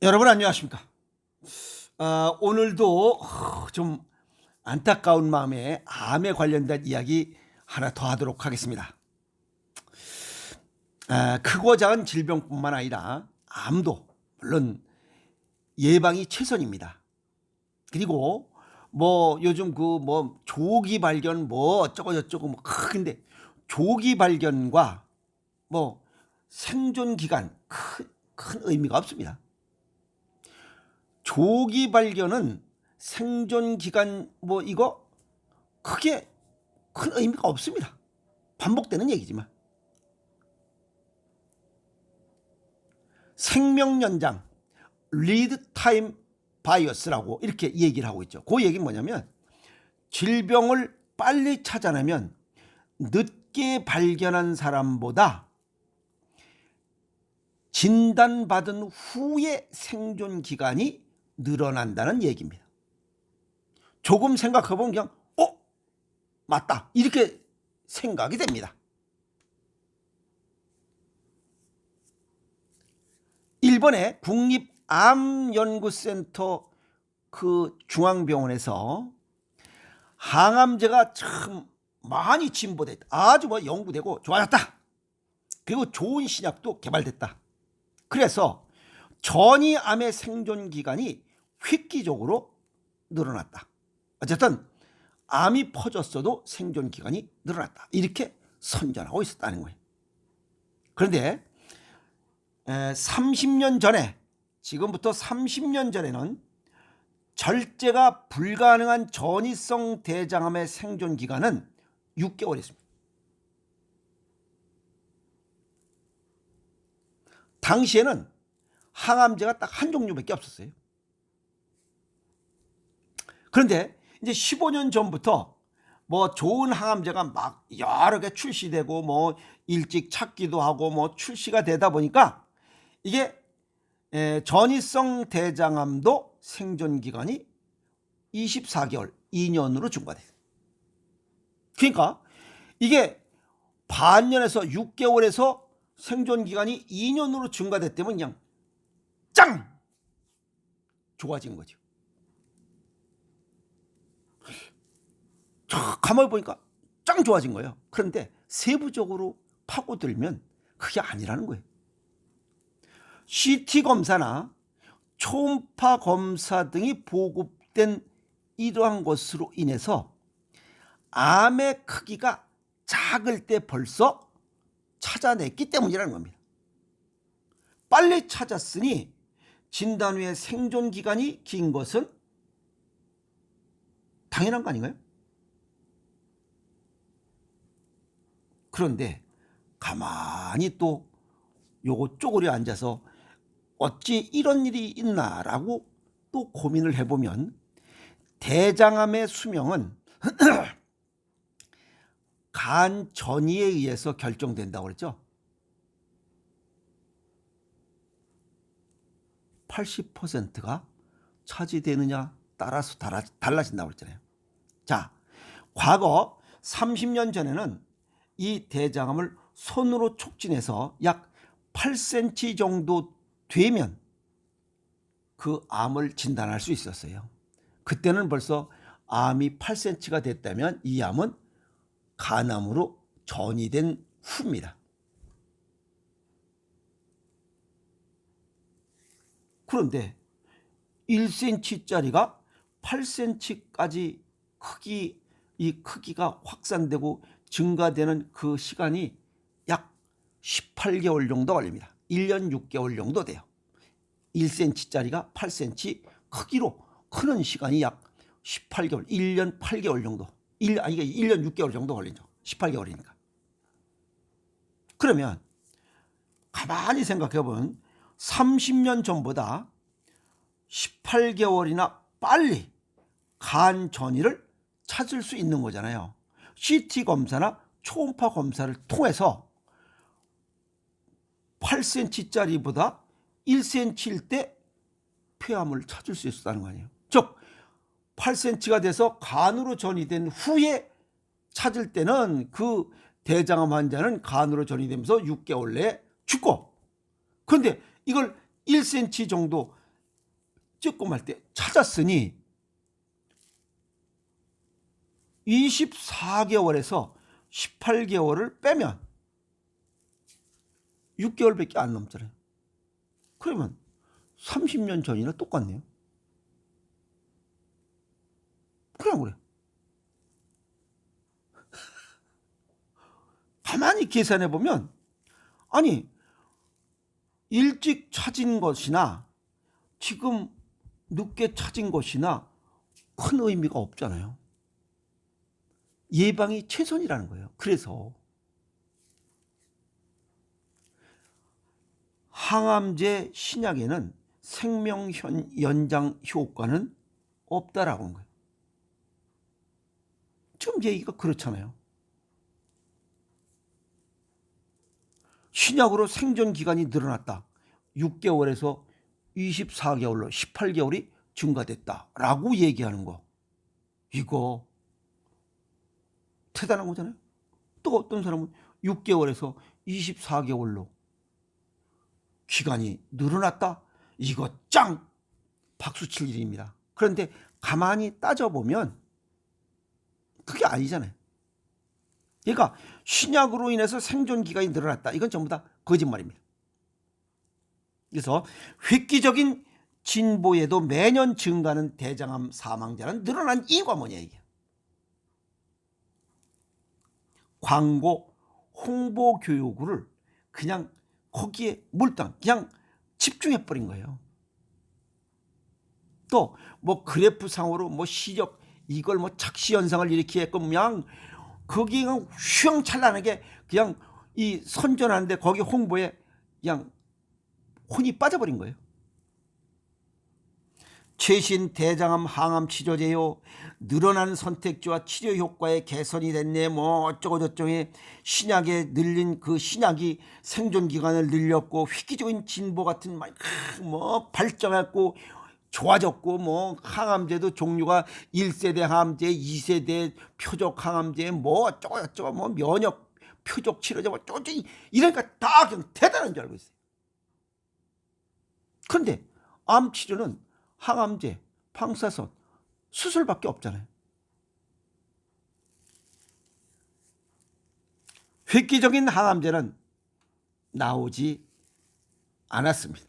여러분 안녕하십니까? 오늘도 좀 안타까운 마음에 암에 관련된 이야기 하나 더 하도록 하겠습니다. 크고 작은 질병뿐만 아니라 암도 물론 예방이 최선입니다. 그리고 뭐 요즘 그 뭐 조기 발견 뭐 어쩌고 저쩌고 뭐 근데 조기 발견과 뭐 생존 기간 큰 의미가 없습니다. 조기 발견은 생존 기간 뭐 이거 크게 큰 의미가 없습니다. 반복되는 얘기지만. 생명 연장 리드 타임 바이어스라고 이렇게 얘기를 하고 있죠. 그 얘기는 뭐냐면 질병을 빨리 찾아내면 늦게 발견한 사람보다 진단받은 후의 생존 기간이 늘어난다는 얘기입니다. 조금 생각해보면 그냥 맞다 이렇게 생각이 됩니다. 일본의 국립암연구센터 그 중앙병원에서 항암제가 참 많이 진보됐다. 아주 뭐 연구되고 좋아졌다. 그리고 좋은 신약도 개발됐다. 그래서 전이암의 생존 기간이 획기적으로 늘어났다. 어쨌든 암이 퍼졌어도 생존 기간이 늘어났다. 이렇게 선전하고 있었다는 거예요. 그런데 30년 전에 지금부터 30년 전에는 절제가 불가능한 전이성 대장암의 생존 기간은 6개월이었습니다. 당시에는 항암제가 딱 한 종류밖에 없었어요. 그런데 이제 15년 전부터 뭐 좋은 항암제가 막 여러 개 출시되고 뭐 일찍 찾기도 하고 뭐 출시가 되다 보니까 이게 전이성 대장암도 생존 기간이 24개월, 2년으로 증가돼요. 그러니까 이게 반년에서 6개월에서 생존 기간이 2년으로 증가됐다면 그냥 짱 좋아진 거죠. 가만히 보니까 짱 좋아진 거예요. 그런데 세부적으로 파고들면 그게 아니라는 거예요. CT 검사나 초음파 검사 등이 보급된 이러한 것으로 인해서 암의 크기가 작을 때 벌써 찾아냈기 때문이라는 겁니다. 빨리 찾았으니 진단 후에 생존 기간이 긴 것은 당연한 거 아닌가요? 그런데 가만히 또 요거 쪼그려 앉아서 어찌 이런 일이 있나라고 또 고민을 해보면 대장암의 수명은 간 전이에 의해서 결정된다고 그랬죠. 80%가 차지되느냐 따라서 달라진다고 그랬잖아요. 자, 과거 30년 전에는 이 대장암을 손으로 촉진해서 약 8cm 정도 되면 그 암을 진단할 수 있었어요. 그때는 벌써 암이 8cm가 됐다면 이 암은 간암으로 전이된 후입니다. 그런데 1cm짜리가 8cm까지 이 크기가 확산되고 증가되는 그 시간이 약 18개월 정도 걸립니다. 1년 6개월 정도 돼요. 1cm짜리가 8cm 크기로 크는 시간이 약 18개월, 1년 8개월 정도. 1년 6개월 정도 걸리죠. 18개월이니까. 그러면 가만히 생각해보면 30년 전보다 18개월이나 빨리 간 전이를 찾을 수 있는 거잖아요. CT 검사나 초음파 검사를 통해서 8cm짜리보다 1cm일 때 폐암을 찾을 수 있었다는 거 아니에요. 즉 8cm가 돼서 간으로 전이된 후에 찾을 때는 그 대장암 환자는 간으로 전이되면서 6개월 내에 죽고, 그런데 이걸 1cm 정도 쬐꼼할 때 찾았으니 24개월에서 18개월을 빼면 6개월밖에 안 넘잖아요. 그러면 30년 전이나 똑같네요. 그냥 그래. 가만히 계산해 보면 아니 일찍 찾은 것이나 지금 늦게 찾은 것이나 큰 의미가 없잖아요. 예방이 최선이라는 거예요. 그래서 항암제 신약에는 생명 연장 효과는 없다라고 하는 거예요. 지금 얘기가 그렇잖아요. 신약으로 생존 기간이 늘어났다. 6개월에서 24개월로 18개월이 증가됐다라고 얘기하는 거. 이거 대단한 거잖아요. 또 어떤 사람은 6개월에서 24개월로 기간이 늘어났다. 이거 짱! 박수 칠 일입니다. 그런데 가만히 따져보면 그게 아니잖아요. 그러니까 신약으로 인해서 생존 기간이 늘어났다. 이건 전부 다 거짓말입니다. 그래서 획기적인 진보에도 매년 증가하는 대장암 사망자는 늘어난 이유가 뭐냐 이게. 광고, 홍보 교육을 그냥 거기에 몰두한 그냥 집중해버린 거예요. 또 뭐 그래프상으로 뭐 시력 이걸 뭐 착시 현상을 일으키게끔 그냥 거기 그냥 휘황찬란하게 그냥 이 선전하는데 거기 홍보에 그냥 혼이 빠져버린 거예요. 최신 대장암 항암 치료제요. 늘어난 선택지와 치료 효과의 개선이 됐네. 뭐 어쩌고 저쩌고 신약에 늘린 그 신약이 생존 기간을 늘렸고 획기적인 진보 같은 뭐 발전했고 좋아졌고 뭐 항암제도 종류가 1세대 항암제, 2세대 표적 항암제 뭐 어쩌고 저쩌고 뭐 면역 표적 치료제 뭐 어쩌고 이러니까 다 그냥 대단한 줄 알고 있어요. 그런데 암 치료는 항암제, 방사선, 수술밖에 없잖아요. 획기적인 항암제는 나오지 않았습니다.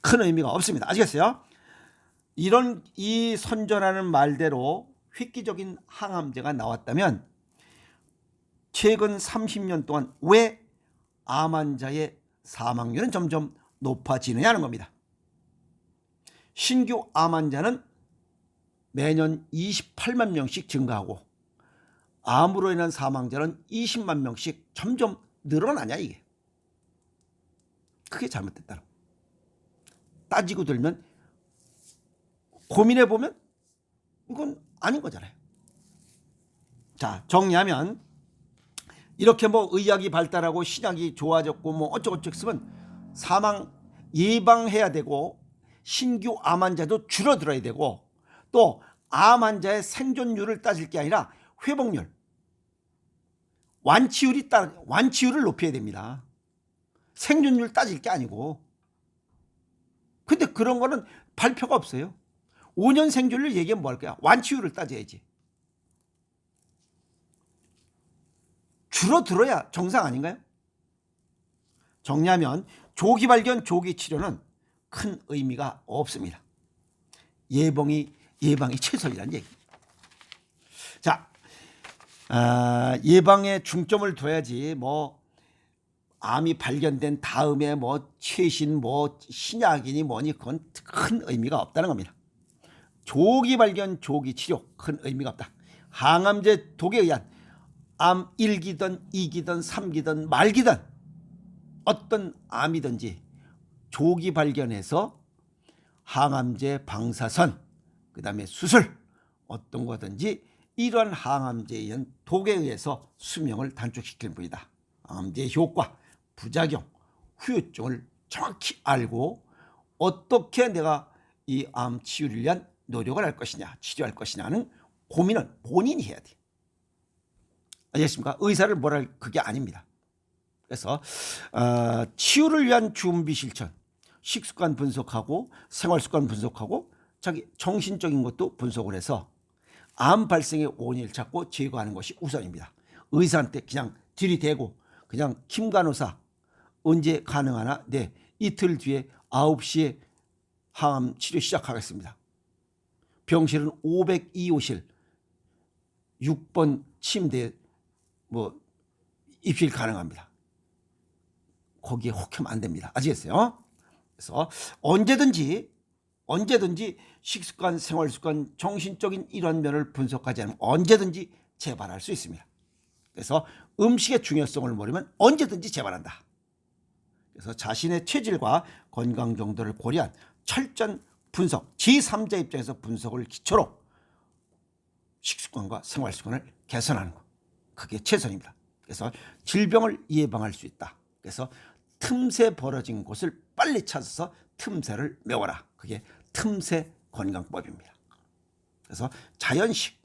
큰 의미가 없습니다. 아시겠어요? 이 선전하는 말대로 획기적인 항암제가 나왔다면 최근 30년 동안 왜 암 환자의 사망률은 점점 높아지느냐 하는 겁니다. 신규 암 환자는 매년 28만 명씩 증가하고 암으로 인한 사망자는 20만 명씩 점점 늘어나냐 이게. 그게 잘못됐다는 거예요. 따지고 들면 고민해 보면 이건 아닌 거잖아요. 자, 정리하면 이렇게 뭐 의학이 발달하고 신약이 좋아졌고 뭐 어쩌고저쩌고 쓰면 사망 예방해야 되고 신규 암 환자도 줄어들어야 되고 또 암 환자의 생존율을 따질 게 아니라 회복률, 완치율을 높여야 됩니다. 생존율 따질 게 아니고. 근데 그런 거는 발표가 없어요. 5년 생존율 얘기하면 뭐 할 거야? 완치율을 따져야지. 줄어들어야 정상 아닌가요? 정리하면 조기 발견, 조기 치료는 큰 의미가 없습니다. 예방이 최선이라는 얘기. 자, 예방에 중점을 둬야지 뭐 암이 발견된 다음에 뭐 최신 뭐 신약이니 뭐니 그건 큰 의미가 없다는 겁니다. 조기 발견, 조기 치료 큰 의미가 없다. 항암제 독에 의한 암 1기든 2기든 3기든 말기든 어떤 암이든지 조기 발견해서 항암제, 방사선, 그 다음에 수술 어떤 거든지 이러한 항암제에 의한 독에 의해서 수명을 단축시키는 분이다. 항암제의 효과, 부작용, 후유증을 정확히 알고 어떻게 내가 이 암 치유를 위한 노력을 할 것이냐, 치료할 것이냐는 고민은 본인이 해야 돼. 아시겠습니까? 의사를 뭐랄 그게 아닙니다. 그래서 치유를 위한 준비 실천, 식습관 분석하고 생활습관 분석하고 자기 정신적인 것도 분석을 해서 암 발생의 원인을 찾고 제거하는 것이 우선입니다. 의사한테 그냥 들이대고 그냥 김 간호사 언제 가능하나? 네, 이틀 뒤에 9시에 항암 치료 시작하겠습니다. 병실은 502호실 6번 침대에 입실 가능합니다. 거기에 혹하면 안 됩니다. 아시겠어요? 그래서 언제든지 식습관, 생활습관, 정신적인 이런 면을 분석하지 않으면 언제든지 재발할 수 있습니다. 그래서 음식의 중요성을 모르면 언제든지 재발한다. 그래서 자신의 체질과 건강 정도를 고려한 철저한 분석, 제3자 입장에서 분석을 기초로 식습관과 생활습관을 개선하는 것. 그게 최선입니다. 그래서 질병을 예방할 수 있다. 그래서 틈새 벌어진 곳을 빨리 찾아서 틈새를 메워라. 그게 틈새 건강법입니다. 그래서 자연식,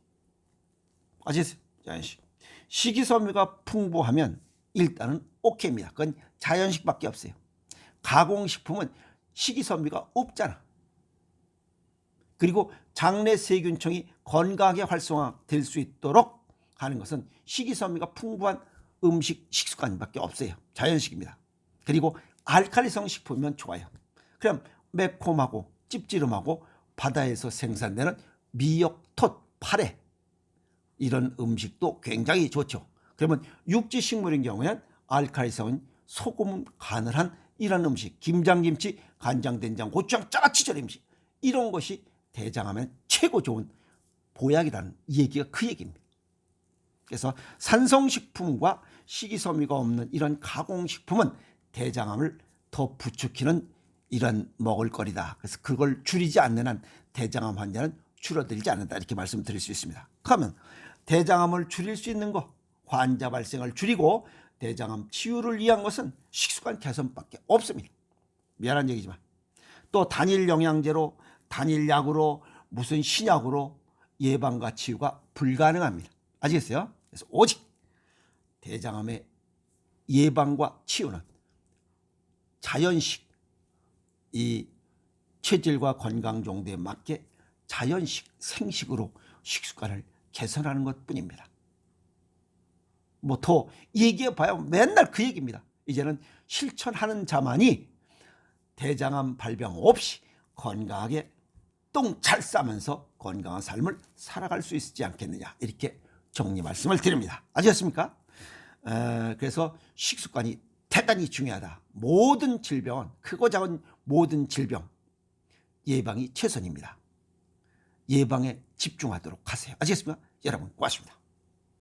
아시겠어요? 자연식. 식이섬유가 풍부하면 일단은 오케이입니다. 그건 자연식밖에 없어요. 가공식품은 식이섬유가 없잖아. 그리고 장내 세균총이 건강하게 활성화될 수 있도록 하는 것은 식이섬유가 풍부한 음식, 식습관밖에 없어요. 자연식입니다. 그리고 알칼리성 식품이면 좋아요. 그럼 매콤하고 찝찝하고 바다에서 생산되는 미역, 톳, 파래 이런 음식도 굉장히 좋죠. 그러면 육지 식물인 경우에는 알칼리성은 소금 간을 한 이런 음식, 김장김치, 간장된장, 고추장, 짜치절 음식 이런 것이 대장암에 최고 좋은 보약이라는 얘기가 그 얘기입니다. 그래서 산성식품과 식이섬유가 없는 이런 가공식품은 대장암을 더 부추기는 이런 먹을거리다. 그래서 그걸 줄이지 않는 한 대장암 환자는 줄어들지 않는다. 이렇게 말씀드릴 수 있습니다. 그러면 대장암을 줄일 수 있는 것, 환자 발생을 줄이고 대장암 치유를 위한 것은 식습관 개선밖에 없습니다. 미안한 얘기지만 또 단일 영양제로 단일 약으로 무슨 신약으로 예방과 치유가 불가능합니다. 아시겠어요? 그래서 오직 대장암의 예방과 치유는 자연식, 이 체질과 건강 정도에 맞게 자연식, 생식으로 식습관을 개선하는 것뿐입니다. 뭐 더 얘기해봐야 맨날 그 얘기입니다. 이제는 실천하는 자만이 대장암 발병 없이 건강하게 똥 잘 싸면서 건강한 삶을 살아갈 수 있지 않겠느냐, 이렇게 정리 말씀을 드립니다. 아시겠습니까? 그래서 식습관이 대단히 중요하다. 모든 질병은, 크고 작은 모든 질병 예방이 최선입니다. 예방에 집중하도록 하세요. 아시겠습니까? 여러분 고맙습니다.